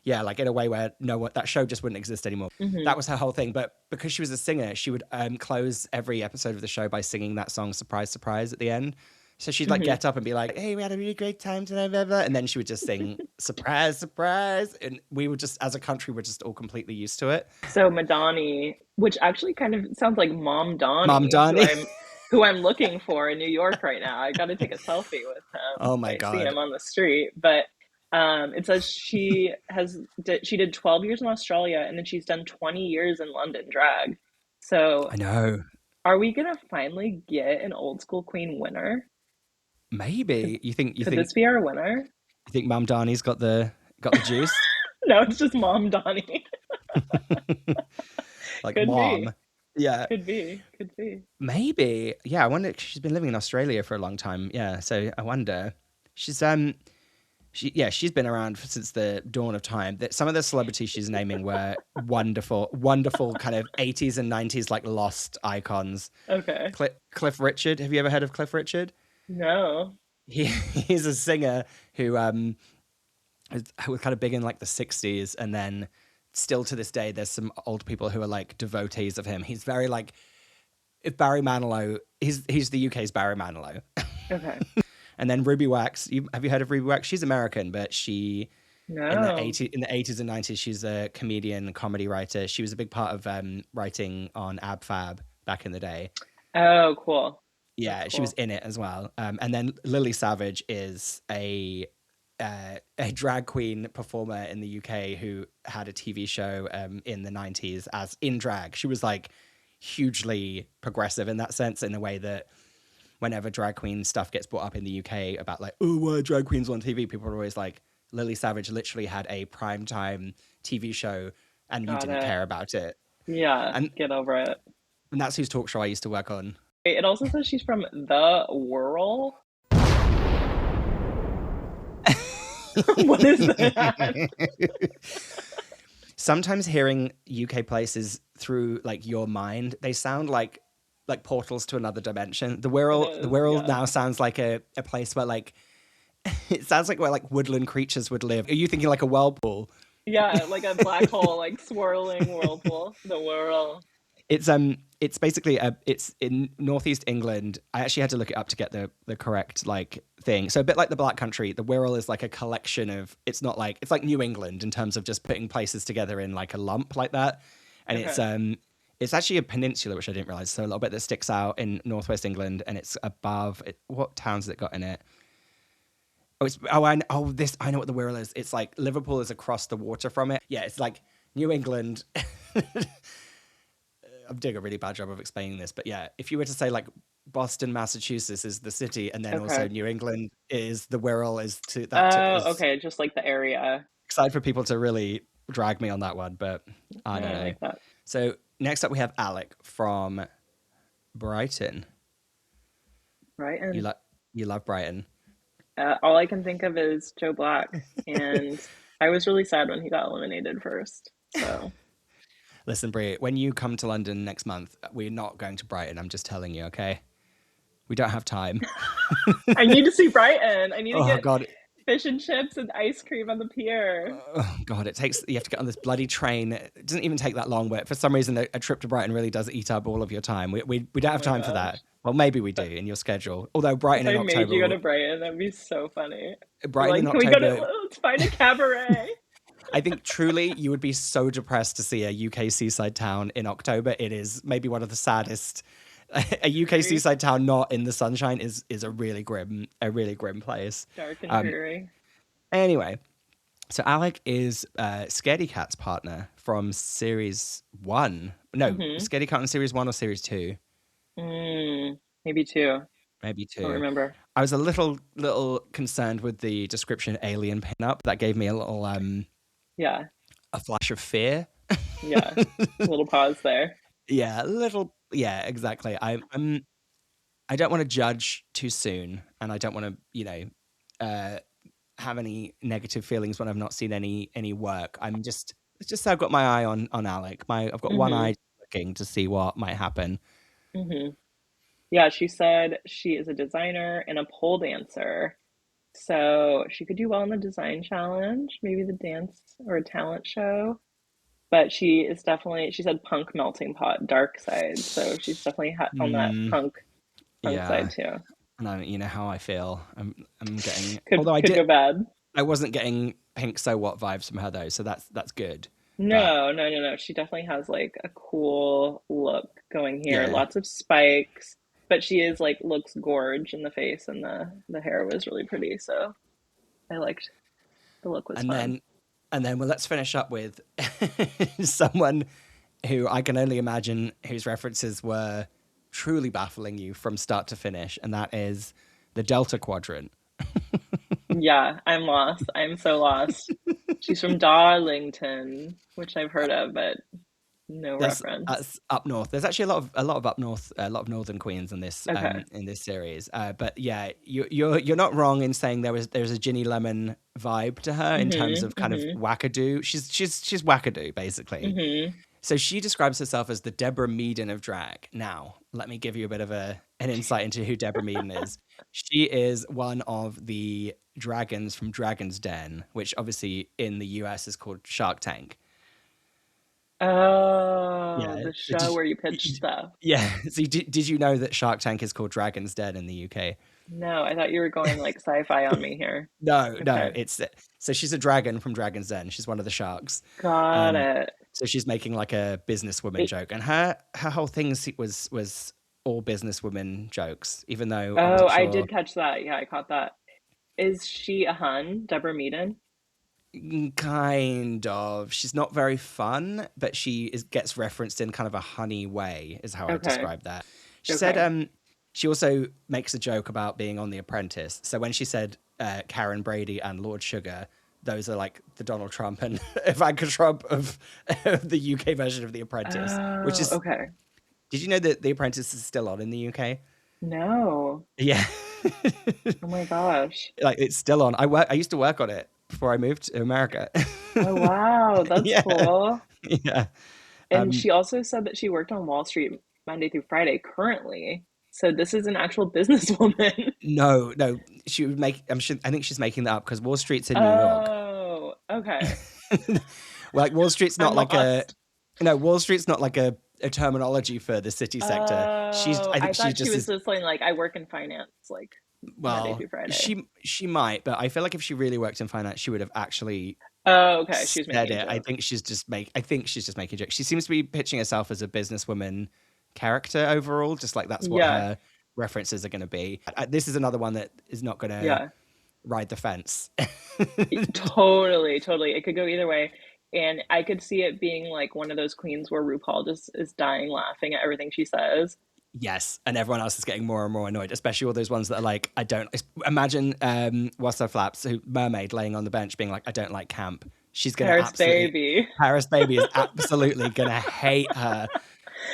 yeah, like in a way where that show just wouldn't exist anymore. That was her whole thing. But because she was a singer, she would close every episode of the show by singing that song "Surprise Surprise" at the end. So she'd like get up and be like, "Hey, we had a really great time tonight," blah, blah. And then she would just sing "Surprise, Surprise," and we would just, as a country, we're just all completely used to it. So Madani, which actually kind of sounds like Mom Donnie, Mom Donnie. who I'm looking for in New York right now. I got to take a selfie with him. Oh my if I see God. him on the street. But it says she did 12 years in Australia, and then she's done 20 years in London drag. So I know. are we gonna finally get an old school queen winner? Maybe you think Could this be our winner? you think Mom Donnie's got the juice? No, it's just Mom Donnie. Like Could mom. be. Yeah. Could be. Maybe. Yeah, I wonder, she's been living in Australia for a long time. Yeah, so I wonder. She's she's been around since the dawn of time. Some of the celebrities she's naming were wonderful kind of 80s and 90s like lost icons. Okay. Cliff Richard. Have you ever heard of Cliff Richard? No. He's a singer who was kind of big in like the 60s, and then still to this day there's some old people who are like devotees of him. He's very like, if Barry Manilow, he's the UK's Barry Manilow. Okay. And then Ruby Wax. Have you heard of Ruby Wax? She's American, but she No. in the 80s and 90s, she's a comedian, comedy writer. She was a big part of writing on Ab Fab back in the day. Oh, cool. Yeah, That's she was cool. in it as well. And then Lily Savage is a drag queen performer in the UK who had a TV show in the 90s as in drag. She was like hugely progressive in that sense, in a way that whenever drag queen stuff gets brought up in the UK about like, oh, why are drag queens on TV? People are always like, Lily Savage literally had a primetime TV show and you Got didn't it. care about it. Yeah, And get over it. that's whose talk show I used to work on. It also says she's from the Whirl. What is that? Sometimes hearing UK places through like your mind, they sound like portals to another dimension. The Wirral now sounds like a place where like it sounds like where like woodland creatures would live. Are you thinking like a whirlpool? Yeah, like a black hole, like swirling whirlpool. The Whirl. It's basically it's in northeast England. I actually had to look it up to get the correct like thing. So a bit like the Black Country, the Wirral is like a collection of. It's not like it's like New England in terms of just putting places together in like a lump like that, and Okay. it's actually a peninsula, which I didn't realize. So a little bit that sticks out in northwest England, and it's above it. What towns has it got in it? I know what the Wirral is. It's like Liverpool is across the water from it. Yeah, it's like New England. I'm doing a really bad job of explaining this, but yeah, if you were to say like Boston, Massachusetts is the city, and then also Okay. New England is the Wirral is to Oh, okay, just like the area. excited for people to really drag me on that one, but I don't Yeah, I know. like that. So next up we have Alec from Brighton. Right? And You love Brighton. all I can think of is Joe Black, and I was really sad when he got eliminated first. So Listen, Brie, when you come to London next month, we're not going to Brighton. I'm just telling you, okay? We don't have time. I need to see Brighton. I need to Oh get God. fish and chips and ice cream on the pier. Oh God, you have to get on this bloody train. It doesn't even take that long, but for some reason, a trip to Brighton really does eat up all of your time. We don't have time for that. Well, maybe we do in your schedule. Although Brighton If in I October, made you go to Brighton, that'd be so funny. Brighton Like, in can we go October. to? Let's find a cabaret. I think truly you would be so depressed to see a UK seaside town in October. It is maybe one of the saddest. A UK seaside town not in the sunshine is a really grim place. Dark and dreary. Anyway, so Alec is Scaredy Cat's partner from series 1. No, Scaredy Cat in series 1 or series 2? Maybe two. Maybe 2. Don't remember. I was a little concerned with the description alien pinup. That gave me a little Yeah. a flash of fear. Yeah. A little pause there. Yeah, a little. Yeah, exactly. I don't want to judge too soon, and I don't want to, have any negative feelings when I've not seen any work. It's just I've got my eye on Alec. I've got one eye looking to see what might happen. Yeah, she said she is a designer and a pole dancer. So she could do well in the design challenge, maybe the dance or talent show. But she is definitely, she said punk melting pot, dark side. So she's definitely on that Mm, punk yeah. side too. And you know how I feel. I'm getting, Could although could go bad. I wasn't getting Pink So What vibes from her though, so that's good. But No, no, no, no. She definitely has like a cool look going here. yeah. Lots of spikes, but she is like looks gorge in the face, and the hair was really pretty. So I liked the look was And fun. then well, let's finish up with someone who I can only imagine whose references were truly baffling you from start to finish, and that is the Delta Quadrant. Yeah, I'm lost. I'm so lost. She's from Darlington, which I've heard of, but no reference. That's up north. There's actually a lot of up north, a lot of northern queens Okay. in this series. But yeah, you're not wrong in saying there's a Ginny Lemon vibe to her in terms of kind of wackadoo. She's wackadoo basically. So she describes herself as the Deborah Meaden of drag. Now, let me give you a bit of an insight into who Deborah Meaden is. She is one of the dragons from Dragon's Den, which obviously in the US is called Shark Tank. Oh, Yeah. the So show where you pitch stuff. yeah. So did you know that Shark Tank is called Dragon's Den in the UK? No, I thought you were going like sci-fi on me here. No, Okay. it's so she's a dragon from Dragon's Den. She's one of the sharks. Got it. So she's making like a businesswoman joke, and her whole thing was all businesswoman jokes, even though I'm Oh, not I sure. did catch that. Yeah, I caught that. Is she a hun, Deborah Meaden? Kind of. She's not very fun, but gets referenced in kind of a honey way, is how I Okay. describe that. She Okay. said she also makes a joke about being on The Apprentice. So when she said Karen Brady and Lord Sugar, those are like the Donald Trump and Ivanka Trump of the UK version of The Apprentice. Which is okay. Did you know that The Apprentice is still on in the UK? No. Yeah. Oh my gosh. Like it's still on. I used to work on it before I moved to America. Oh wow, that's Yeah. cool. Yeah. And she also said that she worked on Wall Street Monday through Friday currently. So this is an actual businesswoman. No, she would make. I think she's making that up because Wall Street's in New York. Oh, okay. Like Wall Street's not I'm like lost. Wall Street's not like a terminology for the city sector. I think thought she she was is. just like I work in finance, like Monday Well, through Friday. she might, but I feel like if she really worked in finance, she would have actually Oh, okay. She's said making it. a I joke. think she's just making jokes. She seems to be pitching herself as a businesswoman character overall, just like that's what Yeah. her references are going to be. This is another one that is not going to Yeah. ride the fence. Totally, totally. It could go either way. And I could see it being like one of those queens where RuPaul just is dying laughing at everything she says. Yes, and everyone else is getting more and more annoyed, especially all those ones that are like, I don't imagine What's Her Flaps, who Mermaid laying on the bench being like, I don't like camp. She's gonna Paris absolutely Baby. Paris Baby is absolutely gonna hate her.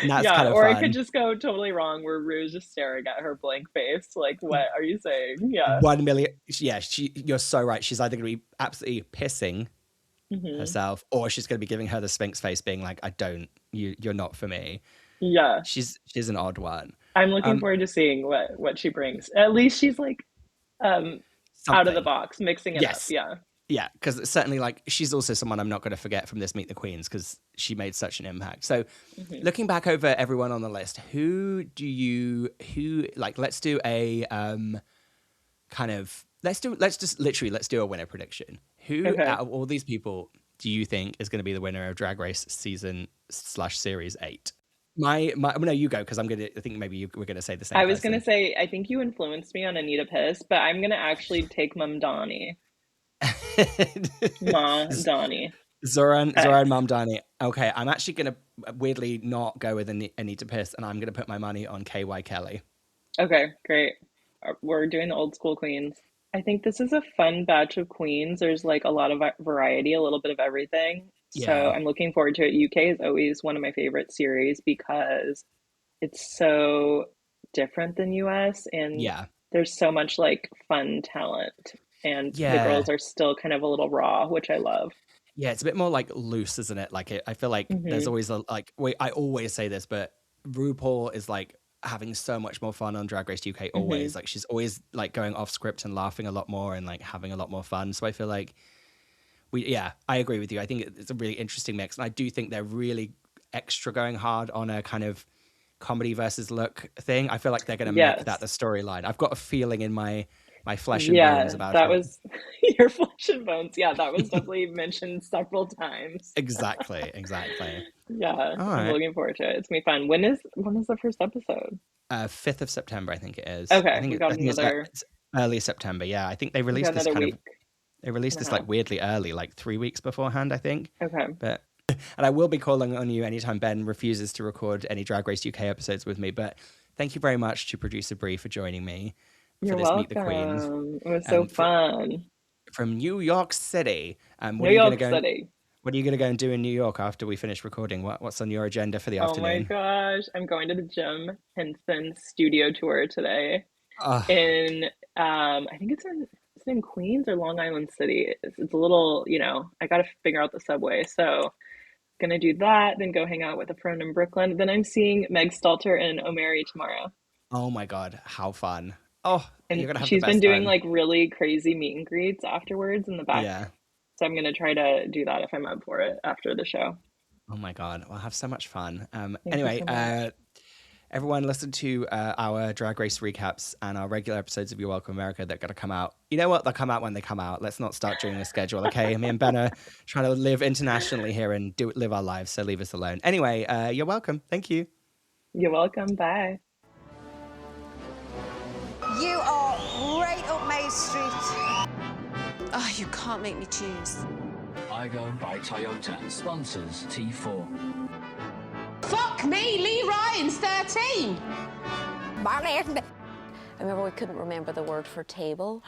And that's Yeah, kind of or fun. it could just go totally wrong where Rue's just staring at her blank face. Like, what are you saying? Yeah. 1 million. Yeah, you're so right. She's either gonna be absolutely pissing herself, or she's gonna be giving her the Sphinx face, being like, I don't, you're not for me. Yeah. She's an odd one. I'm looking forward to seeing what she brings. At least she's like out of the Something. box, mixing it Yes. up. Yeah. Yeah, because certainly, like, she's also someone I'm not going to forget from this Meet the Queens because she made such an impact. So, looking back over everyone on the list, let's do a let's do a winner prediction. Who Okay. out of all these people do you think is going to be the winner of Drag Race season/series 8? No, you go because I think maybe you were gonna say the same. I was gonna say, I think you influenced me on Anita Piss, but I'm gonna actually take Mum Donnie. Ma Donnie. Zoran Mamdani. Okay, I'm actually gonna weirdly not go with Anita Piss, and I'm gonna put my money on KY Kelly. Okay, great. We're doing the old school queens. I think this is a fun batch of queens. There's like a lot of variety, a little bit of everything. So Yeah. I'm looking forward to it. UK is always one of my favorite series because it's so different than US, and Yeah. there's so much like fun talent, and the Yeah. girls are still kind of a little raw, which I love. Yeah, it's a bit more like loose, isn't it? Like I feel like there's always I always say this, but RuPaul is like having so much more fun on Drag Race UK always. Like she's always like going off script and laughing a lot more and like having a lot more fun. So I feel like I agree with you. I think it's a really interesting mix. And I do think they're really extra going hard on a kind of comedy versus look thing. I feel like they're going to make that the storyline. I've got a feeling in my flesh and bones about that it. was your flesh and bones. Yeah, that was definitely mentioned several times. Exactly. Yeah, All I'm right. looking forward to it. It's gonna be fun. When is the first episode? 5th of September, I think it is. Okay, I think, we got another. it's early September. Yeah, I think they We released got this another kind week. They released this like weirdly early, like 3 weeks beforehand, I think. Okay. But and I will be calling on you anytime Ben refuses to record any Drag Race UK episodes with me. But thank you very much to producer Bree for joining me for You're this welcome. Meet the Queens. It was so fun. From New York City. New York City. What are you going to go and do in New York after we finish recording? What's on your agenda for the afternoon? Oh my gosh. I'm going to the Jim Henson studio tour today. Oh. In I think it's in Queens or Long Island City. It's a little, I gotta figure out the subway. So gonna do that, then go hang out with a friend in Brooklyn. Then I'm seeing Meg Stalter and Omeri tomorrow. Oh my God, how fun. Oh, and you're gonna have she's the best been doing time. like really crazy meet and greets afterwards in the back. Yeah. So I'm gonna try to do that if I'm up for it after the show. Oh my God, we'll have so much fun. Thank anyway, you so much. Everyone listen to our Drag Race recaps and our regular episodes of You're Welcome America that are going to come out. You know what? They'll come out when they come out. Let's not start doing a schedule, okay? Me and Ben are trying to live internationally here and live our lives, so leave us alone. Anyway, you're welcome. Thank you. You're welcome. Bye. You are right up my street. Oh, you can't make me choose. Igo by Toyota sponsors T4. Fuck me, Lee Ryan's 13. I remember we couldn't remember the word for table.